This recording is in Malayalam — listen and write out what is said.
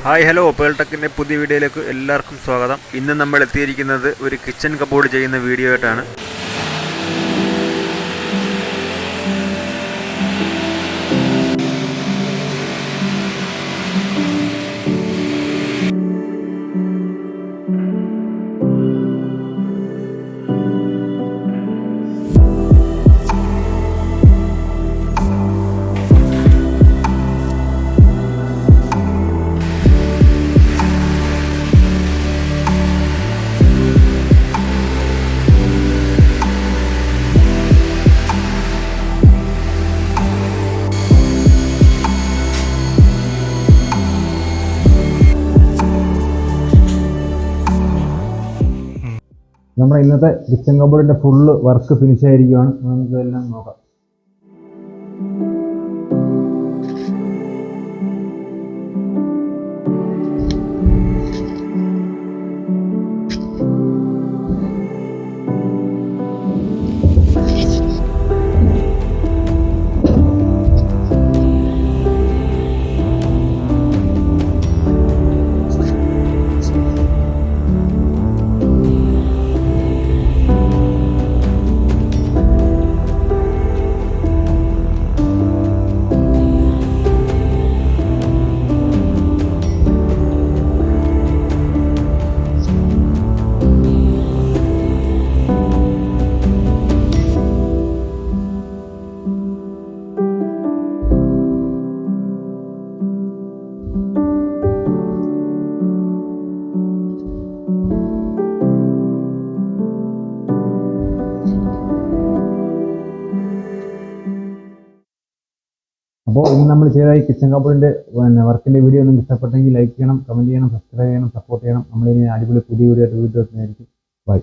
ഹായ് ഹലോ പേൾടെക്കിൻ്റെ പുതിയ വീഡിയോയിലേക്ക് എല്ലാവർക്കും സ്വാഗതം. ഇന്ന് നമ്മൾ എത്തിയിരിക്കുന്നത് ഒരു കിച്ചൺ കബോർഡ് ചെയ്യുന്ന വീഡിയോ ആയിട്ടാണ്. നമ്മുടെ ഇന്നത്തെ കിച്ചൺ കബോർഡിന്റെ ഫുള്ള് വർക്ക് ഫിനിഷ് ആയിരിക്കുകയാണ്. നമുക്ക് എല്ലാം നോക്കാം. അപ്പോൾ ഇന്ന് നമ്മൾ ചെയ്ത ഈ കിച്ചൺ കബോർഡിന്റെ വർക്കിന്റെ വീഡിയോ നിങ്ങൾക്ക് ഇഷ്ടപ്പെട്ടെങ്കിൽ ലൈക്ക് ചെയ്യണം, കമന്റ് ചെയ്യണം, സബ്സ്ക്രൈബ് ചെയ്യണം, സപ്പോർട്ട് ചെയ്യണം. നമ്മളിനി അടിപൊളി പുതിയ വീഡിയോ ആയിട്ട് വീഡിയോ ബൈ.